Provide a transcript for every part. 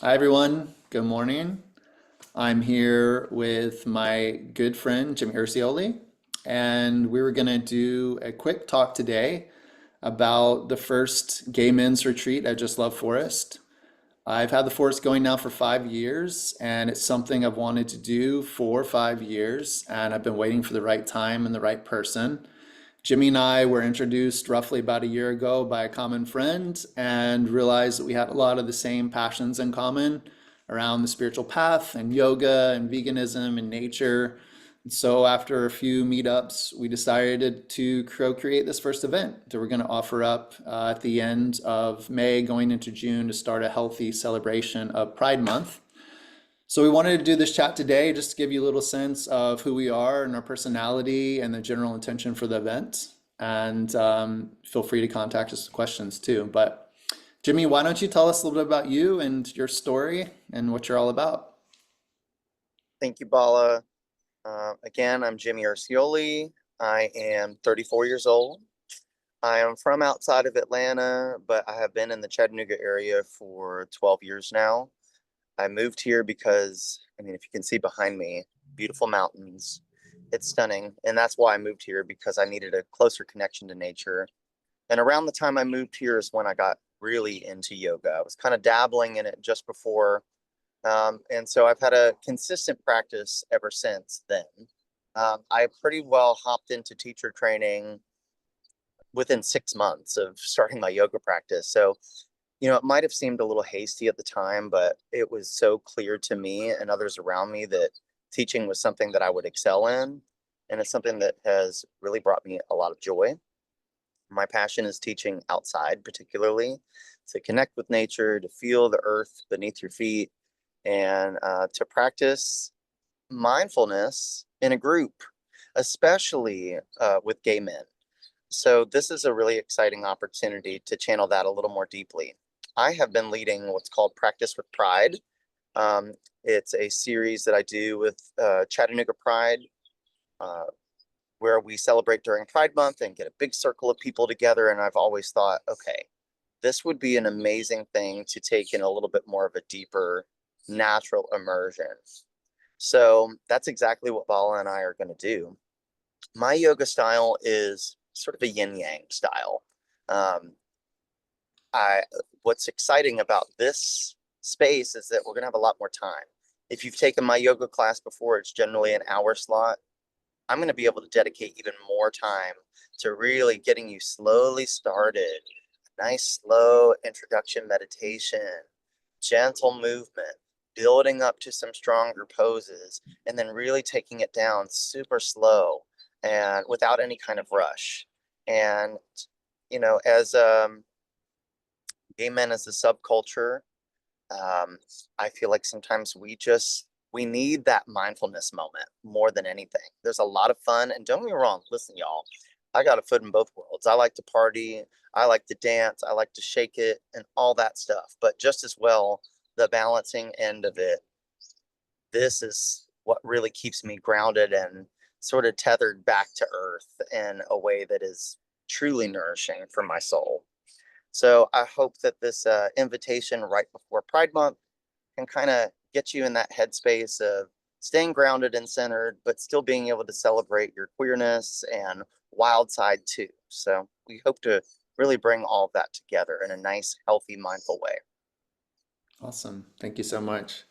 Hi, everyone. Good morning. I'm here with my good friend Jim Ursioli, and we were going to do a quick talk today about the first gay men's retreat at Just Love Forest. I've had the forest going now for 5 years, and it's something I've wanted to do for 5 years, and I've been waiting for the right time and the right person. Jimmy and I were introduced roughly about a year ago by a common friend and realized that we had a lot of the same passions in common around the spiritual path and yoga and veganism and nature. And so after a few meetups, we decided to co-create this first event that we're going to offer up at the end of May, going into June to start a healthy celebration of Pride Month. So we wanted to do this chat today just to give you a little sense of who we are and our personality and the general intention for the event. And feel free to contact us with questions too. But Jimmy, why don't you tell us a little bit about you and your story and what you're all about? Thank you, Bala. Again, I'm Jimmy Ursioli. I am 34 years old. I am from outside of Atlanta, but I have been in the Chattanooga area for 12 years now. I moved here because, if you can see behind me, beautiful mountains. It's stunning. And that's why I moved here because I needed a closer connection to nature. And around the time I moved here is when I got really into yoga. I was kind of dabbling in it just before, and so I've had a consistent practice ever since then. I pretty well hopped into teacher training within 6 months of starting my yoga practice. So, it might have seemed a little hasty at the time, but it was so clear to me and others around me that teaching was something that I would excel in. And it's something that has really brought me a lot of joy. My passion is teaching outside, particularly to connect with nature, to feel the earth beneath your feet, and to practice mindfulness in a group, especially with gay men. So, this is a really exciting opportunity to channel that a little more deeply. I have been leading what's called Practice with Pride. Um, it's a series that I do with Chattanooga Pride, uh, where we celebrate during Pride Month and get a big circle of people together. And I've always thought, okay, this would be an amazing thing to take in a little bit more of a deeper natural immersion. So that's exactly what Bala and I are going to do. My yoga style is sort of a yin yang style. Um, I What's exciting about this space is that we're going to have a lot more time. If you've taken my yoga class before, it's generally an hour slot. I'm going to be able to dedicate even more time to really getting you slowly started. Nice, slow introduction meditation, gentle movement, building up to some stronger poses, and then really taking it down super slow and without any kind of rush. And, as gay men as a subculture, um, I feel like sometimes we need that mindfulness moment more than anything. There's a lot of fun, and don't get me wrong, listen, y'all, I got a foot in both worlds. I like to party, I like to dance, I like to shake it, and all that stuff. But just as well, the balancing end of it, this is what really keeps me grounded and sort of tethered back to earth in a way that is truly nourishing for my soul. So I hope that this invitation right before Pride Month can kind of get you in that headspace of staying grounded and centered, but still being able to celebrate your queerness and wild side too. So we hope to really bring all of that together in a nice, healthy, mindful way. Awesome. Thank you so much.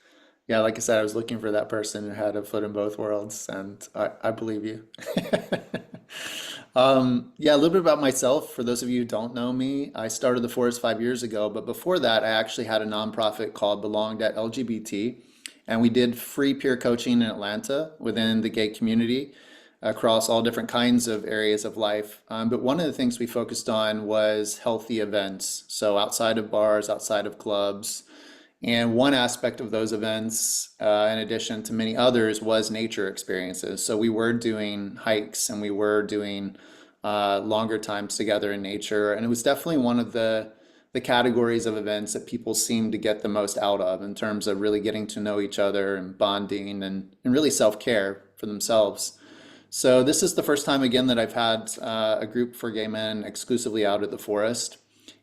Yeah, like I said, I was looking for that person who had a foot in both worlds, and I believe you. Yeah, a little bit about myself. For those of you who don't know me, I started the Forest 5 years ago, but before that, I actually had a nonprofit called Belonged at LGBT, and we did free peer coaching in Atlanta within the gay community across all different kinds of areas of life. But one of the things we focused on was healthy events. So outside of bars, outside of clubs. And one aspect of those events, in addition to many others, was nature experiences. So we were doing hikes and we were doing longer times together in nature. And it was definitely one of the categories of events that people seem to get the most out of in terms of really getting to know each other and bonding and really self-care for themselves. So this is the first time again that I've had a group for gay men exclusively out at the forest.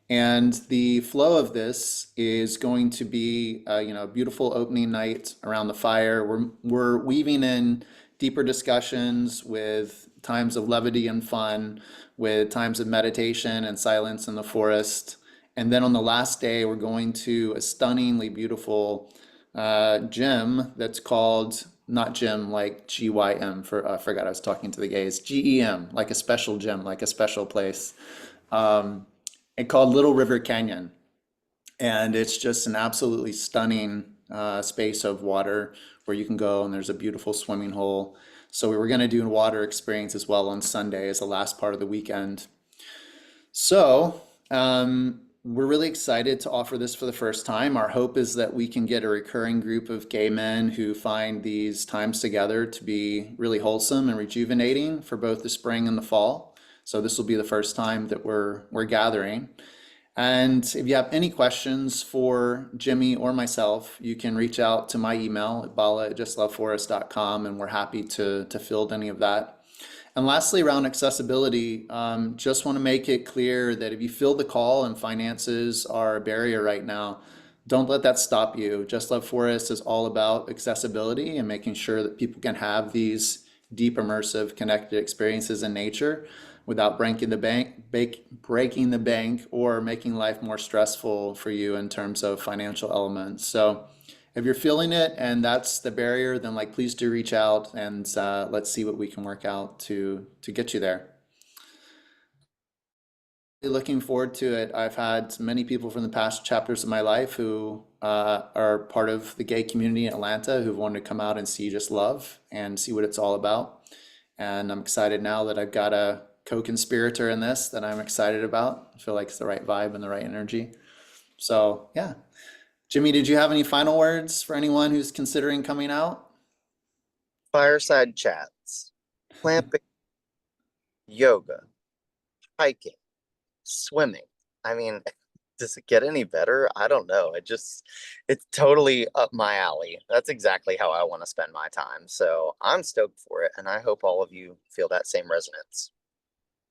And the flow of this is going to be, a beautiful opening night around the fire. We're weaving in deeper discussions with times of levity and fun, with times of meditation and silence in the forest. And then on the last day, we're going to a stunningly beautiful gym that's called, not gym like GYM, for I forgot I was talking to the gays, GEM, like a special gym, like a special place. Um, and called Little River Canyon. And it's just an absolutely stunning space of water where you can go, and there's a beautiful swimming hole. So we were going to do a water experience as well on Sunday as the last part of the weekend. So we're really excited to offer this for the first time. Our hope is that we can get a recurring group of gay men who find these times together to be really wholesome and rejuvenating for both the spring and the fall. So this will be the first time that we're gathering. And if you have any questions for Jimmy or myself, you can reach out to my email at bala@justloveforest.com, and we're happy to field any of that. And lastly, around accessibility, just want to make it clear that if you feel the call and finances are a barrier right now, don't let that stop you. Just Love Forest is all about accessibility and making sure that people can have these deep, immersive, connected experiences in nature without breaking the bank or making life more stressful for you in terms of financial elements. So if you're feeling it and that's the barrier, then like please do reach out, and let's see what we can work out to get you there. Looking forward to it. I've had many people from the past chapters of my life who are part of the gay community in Atlanta who've wanted to come out and see Just Love and see what it's all about. And I'm excited now that I've got a co-conspirator in this that I'm excited about. I feel like it's the right vibe and the right energy. So yeah. Jimmy, did you have any final words for anyone who's considering coming out? Fireside chats, plant-based yoga, hiking, swimming. I mean, does it get any better? I don't know. It's totally up my alley. That's exactly how I want to spend my time. So I'm stoked for it, and I hope all of you feel that same resonance.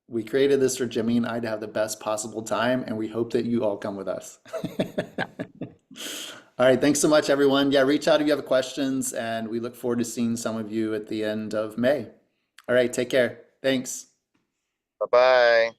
We created this for Jimmy and I to have the best possible time, and we hope that you all come with us. All right, thanks so much, everyone. Yeah, reach out if you have questions, and we look forward to seeing some of you at the end of May. All right, take care. Thanks. Bye-bye.